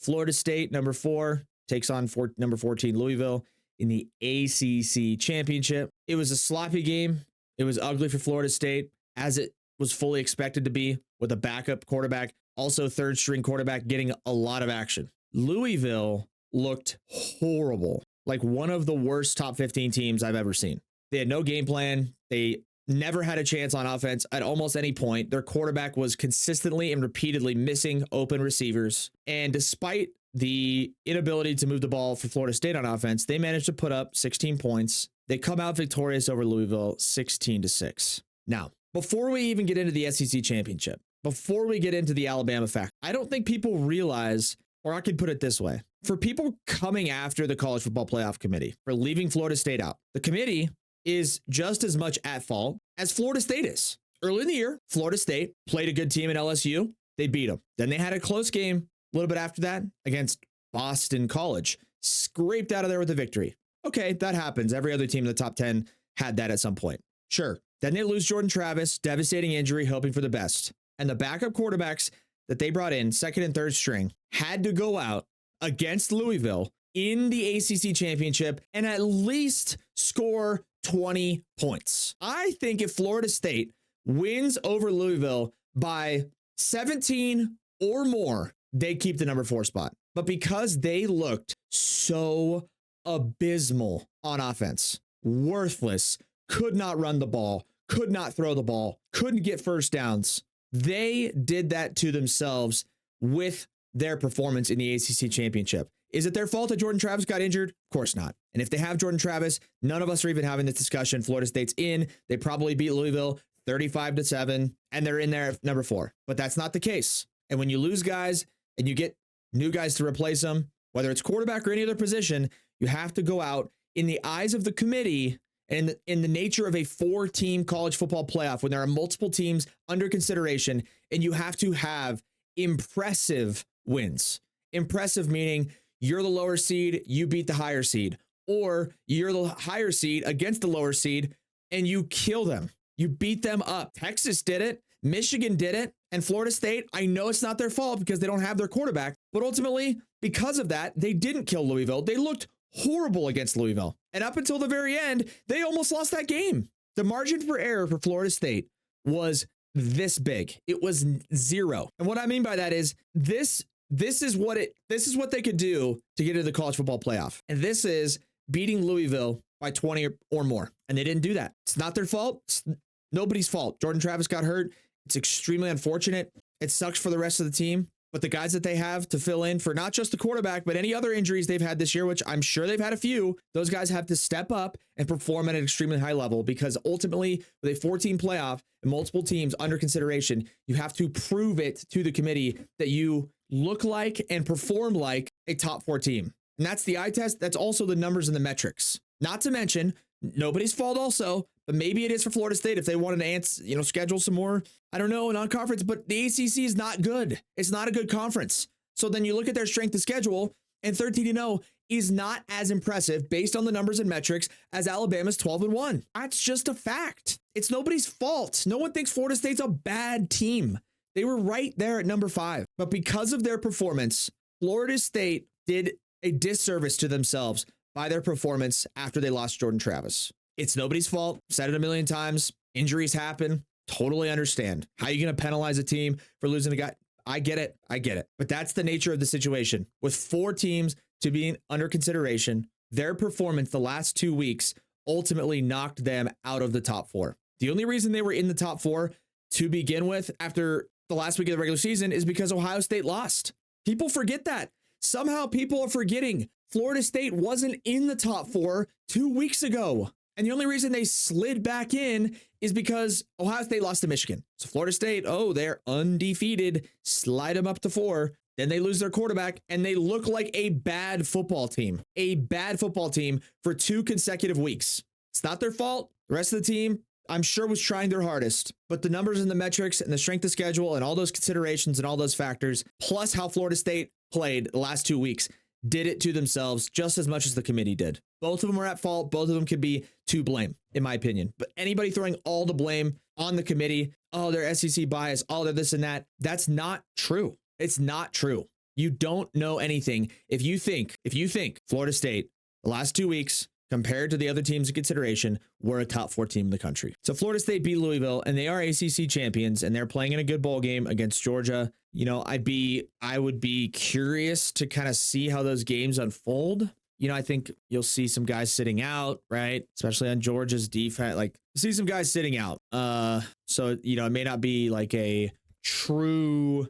Florida State, number 4, takes on number 14 Louisville in the ACC championship. It was a sloppy game. It was ugly for Florida State, as it was fully expected to be, with a backup quarterback, also third string quarterback, getting a lot of action. Louisville looked horrible, like one of the worst top 15 teams I've ever seen. They had no game plan. They never had a chance on offense at almost any point. Their quarterback was consistently and repeatedly missing open receivers. And despite the inability to move the ball for Florida State on offense, they managed to put up 16 points. They come out victorious over Louisville, 16-6. Now, before we even get into the SEC championship, before we get into the Alabama fact, I don't think people realize, or I could put it this way, for people coming after the College Football Playoff Committee for leaving Florida State out, the committee is just as much at fault as Florida State is. Early in the year, Florida State played a good team at LSU. They beat them. Then they had a close game a little bit after that against Boston College. Scraped out of there with a victory. Okay, that happens. Every other team in the top 10 had that at some point. Sure. Then they lose Jordan Travis, devastating injury, hoping for the best. And the backup quarterbacks that they brought in, second and third string, had to go out against Louisville in the ACC championship and at least score 20 points. I think if Florida State wins over Louisville by 17 or more, they keep the number 4 spot. But because they looked so abysmal on offense, worthless, could not run the ball, could not throw the ball, couldn't get first downs, they did that to themselves with their performance in the ACC championship. Is it their fault that Jordan Travis got injured? Of course not. And if they have Jordan Travis, none of us are even having this discussion. Florida State's in. They probably beat Louisville 35-7, and they're in there at number 4. But that's not the case. And when you lose guys and you get new guys to replace them, whether it's quarterback or any other position, you have to go out in the eyes of the committee and in the nature of a 4-team college football playoff when there are multiple teams under consideration, and you have to have impressive wins. Impressive meaning you're the lower seed, you beat the higher seed, or you're the higher seed against the lower seed and you kill them. You beat them up. Texas did it. Michigan did it. And Florida State, I know it's not their fault because they don't have their quarterback, but ultimately, because of that, they didn't kill Louisville. They looked horrible against Louisville. And up until the very end, they almost lost that game. The margin for error for Florida State was this big. It was 0. And what I mean by that is this is what they could do to get into the college football playoff. And this is beating Louisville by 20 or more. And they didn't do that. It's not their fault. It's nobody's fault. Jordan Travis got hurt. It's extremely unfortunate. It sucks for the rest of the team. But the guys that they have to fill in for not just the quarterback, but any other injuries they've had this year, which I'm sure they've had a few, those guys have to step up and perform at an extremely high level, because ultimately with a 14 playoff and multiple teams under consideration, you have to prove it to the committee that you look like and perform like a top 4 team. And that's the eye test. That's also the numbers and the metrics. Not to mention, nobody's fault also, but maybe it is for Florida State if they wanted to schedule some more, I don't know, non-conference, but the ACC is not good. It's not a good conference. So then you look at their strength of schedule, and 13-0 is not as impressive based on the numbers and metrics as Alabama's 12-1. That's just a fact. It's nobody's fault. No one thinks Florida State's a bad team. They were right there at number 5. But because of their performance, Florida State did a disservice to themselves by their performance after they lost Jordan Travis. It's nobody's fault. Said it a million times. Injuries happen. Totally understand. How are you going to penalize a team for losing a guy? I get it. But that's the nature of the situation. With 4 teams to be under consideration, their performance the last 2 weeks ultimately knocked them out of the top 4. The only reason they were in the top 4 to begin with after the last week of the regular season is because Ohio State lost. People forget that. Somehow people are forgetting Florida State wasn't in the top 4 2 weeks ago. And the only reason they slid back in is because Ohio State lost to Michigan. So Florida State, they're undefeated, slide them up to 4. Then they lose their quarterback and they look like a bad football team. A bad football team for 2 consecutive weeks. It's not their fault. The rest of the team, I'm sure, was trying their hardest. But the numbers and the metrics and the strength of schedule and all those considerations and all those factors, plus how Florida State played the last 2 weeks, did it to themselves just as much as the committee did. Both of them are at fault. Both of them could be to blame, in my opinion. But anybody throwing all the blame on the committee, they're SEC bias, they're this and that, that's not true. It's not true. You don't know anything. If you think Florida State, the last 2 weeks, compared to the other teams in consideration, we're a top 4 team in the country. So Florida State beat Louisville, and they are ACC champions, and they're playing in a good bowl game against Georgia. You know, I would be curious to kind of see how those games unfold. You know, I think you'll see some guys sitting out, right? Especially on Georgia's defense. Like, see some guys sitting out. So, you know, it may not be like a true,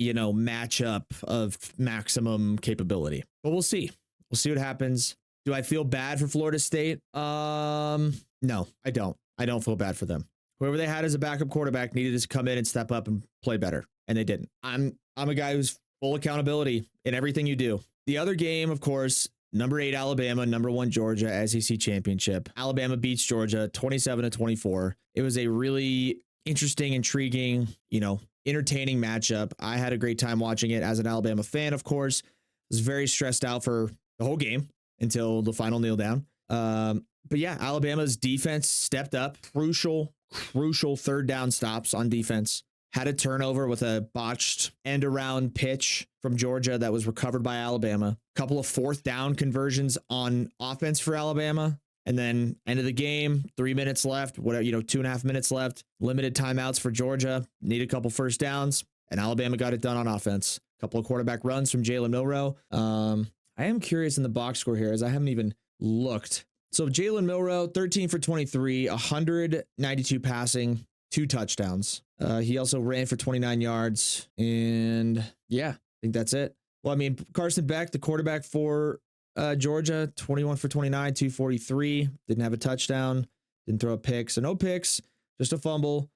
matchup of maximum capability. But we'll see. We'll see what happens. Do I feel bad for Florida State? No, I don't. I don't feel bad for them. Whoever they had as a backup quarterback needed to come in and step up and play better, and they didn't. I'm a guy who's full accountability in everything you do. The other game, of course, number 8 Alabama, number 1 Georgia, SEC championship. Alabama beats Georgia 27-24. It was a really interesting, intriguing, entertaining matchup. I had a great time watching it as an Alabama fan, of course. Was very stressed out for the whole game until the final kneel down. But yeah, Alabama's defense stepped up. Crucial third down stops on defense. Had a turnover with a botched end around pitch from Georgia that was recovered by Alabama. A couple of 4th down conversions on offense for Alabama. And then end of the game, 3 minutes left, 2.5 minutes left. Limited timeouts for Georgia. Need a couple first downs. And Alabama got it done on offense. A couple of quarterback runs from Jalen Milroe. I am curious in the box score here as I haven't even looked. So Jalen Milroe, 13 for 23, 192 passing, 2 touchdowns. He also ran for 29 yards. And yeah, I think that's it. Well, I mean, Carson Beck, the quarterback for Georgia, 21 for 29, 243. Didn't have a touchdown. Didn't throw a pick. So no picks, just a fumble.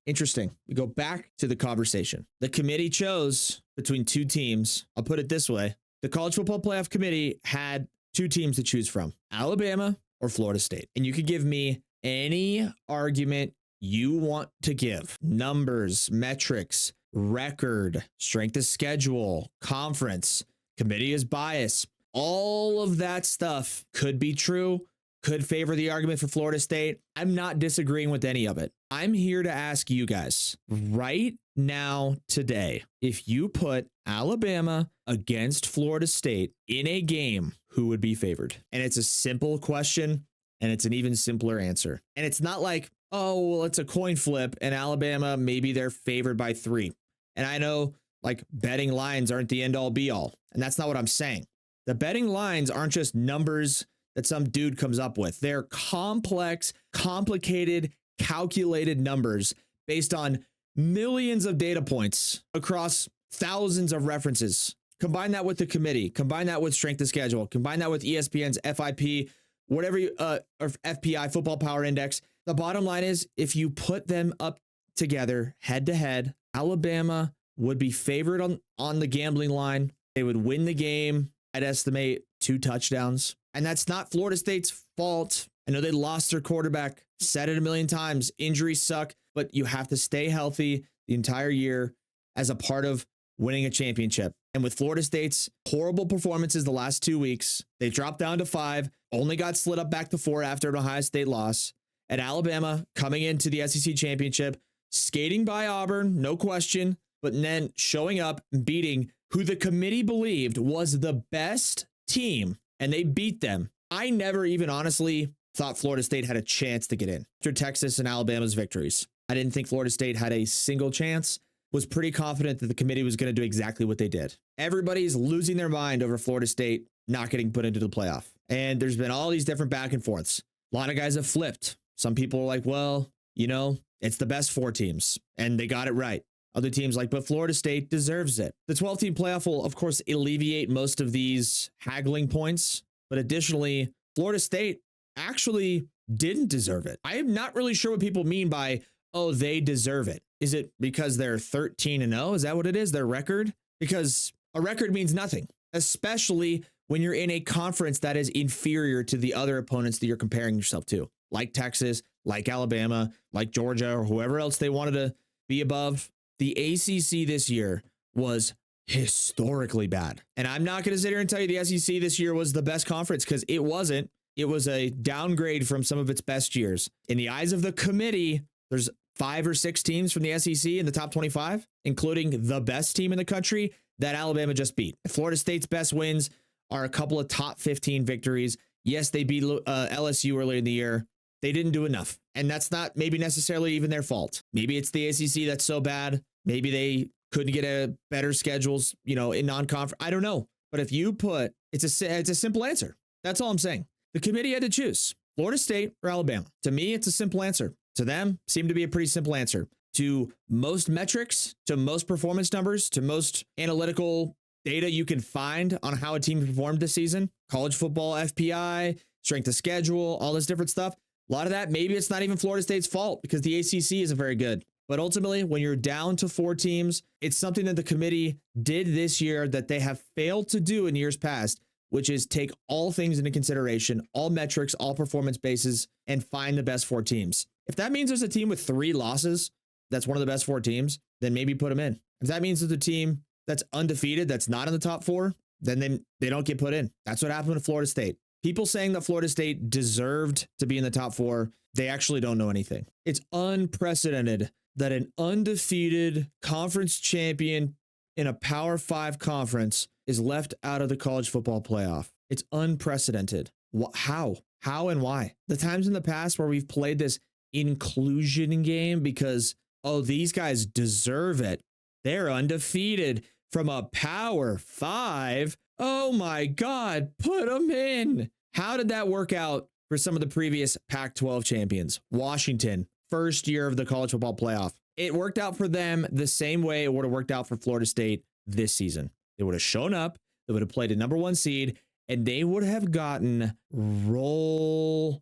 Interesting. We go back to the conversation. The committee chose between 2 teams. I'll put it this way. The College Football Playoff Committee had 2 teams to choose from, Alabama or Florida State. And you could give me any argument you want to give. Numbers, metrics, record, strength of schedule, conference, committee is biased. All of that stuff could be true, could favor the argument for Florida State. I'm not disagreeing with any of it. I'm here to ask you guys right now, today, if you put Alabama against Florida State in a game, who would be favored? And it's a simple question, and it's an even simpler answer. And it's not like, oh, well, it's a coin flip, and Alabama, maybe they're favored by 3. And I know, like, betting lines aren't the end all be all. And that's not what I'm saying. The betting lines aren't just numbers that some dude comes up with. They're complex, complicated, calculated numbers based on millions of data points across thousands of references. Combine that with the committee, combine that with strength of schedule, combine that with ESPN's FIP, whatever or FPI, Football Power Index. The bottom line is, if you put them up together head to head, Alabama would be favored on the gambling line. They would win the game. I'd estimate 2 touchdowns. And that's not Florida State's fault. I know they lost their quarterback. Said it a million times. Injuries suck, but you have to stay healthy the entire year as a part of winning a championship. And with Florida State's horrible performances the last 2 weeks, they dropped down to 5, only got slid up back to 4 after an Ohio State loss. And Alabama coming into the SEC championship, skating by Auburn, no question, but then showing up and beating who the committee believed was the best team, and they beat them. I never even honestly thought Florida State had a chance to get in after Texas and Alabama's victories. I didn't think Florida State had a single chance. Was pretty confident that the committee was going to do exactly what they did. Everybody's losing their mind over Florida State not getting put into the playoff. And there's been all these different back and forths. A lot of guys have flipped. Some people are like, well, it's the best 4 teams, and they got it right. Other teams like, but Florida State deserves it. The 12-team playoff will, of course, alleviate most of these haggling points. But additionally, Florida State actually didn't deserve it. I am not really sure what people mean by, oh, they deserve it. Is it because they're 13-0? Is that what it is? Their record? Because a record means nothing, especially when you're in a conference that is inferior to the other opponents that you're comparing yourself to, like Texas, like Alabama, like Georgia, or whoever else they wanted to be above. The ACC this year was historically bad. And I'm not going to sit here and tell you the SEC this year was the best conference, because it wasn't. It was a downgrade from some of its best years. In the eyes of the committee, there's 5 or 6 teams from the SEC in the top 25, including the best team in the country that Alabama just beat. Florida State's best wins are a couple of top 15 victories. Yes, they beat LSU earlier in the year. They didn't do enough. And that's not maybe necessarily even their fault. Maybe it's the ACC that's so bad. Maybe they couldn't get a better schedules, in non-conference. I don't know. But if you put, it's a simple answer. That's all I'm saying. The committee had to choose Florida State or Alabama. To me, it's a simple answer. To them, seemed to be a pretty simple answer. To most metrics, to most performance numbers, to most analytical data you can find on how a team performed this season, college football, FPI, strength of schedule, all this different stuff. A lot of that, maybe it's not even Florida State's fault because the ACC isn't very good. But ultimately, when you're down to 4 teams, it's something that the committee did this year that they have failed to do in years past, which is take all things into consideration, all metrics, all performance bases, and find the best 4 teams. If that means there's a team with 3 losses that's one of the best 4 teams, then maybe put them in. If that means there's a team that's undefeated, that's not in the top 4, then they don't get put in. That's what happened to Florida State. People saying that Florida State deserved to be in the top 4, they actually don't know anything. It's unprecedented that an undefeated conference champion in a Power 5 conference is left out of the college football playoff. It's unprecedented. How? How and why? The times in the past where we've played this inclusion game because, these guys deserve it. They're undefeated from a Power 5. Oh my God, put them in. How did that work out for some of the previous Pac-12 champions? Washington, first year of the college football playoff. It worked out for them the same way it would have worked out for Florida State this season. They would have shown up, they would have played a number 1 seed, and they would have gotten rolled.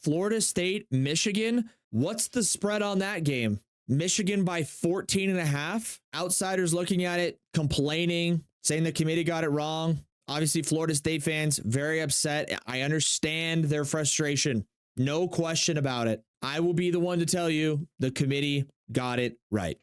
Florida State, Michigan, what's the spread on that game? Michigan by 14.5. Outsiders looking at it, complaining, saying the committee got it wrong. Obviously, Florida State fans very upset. I understand their frustration. No question about it. I will be the one to tell you the committee got it right.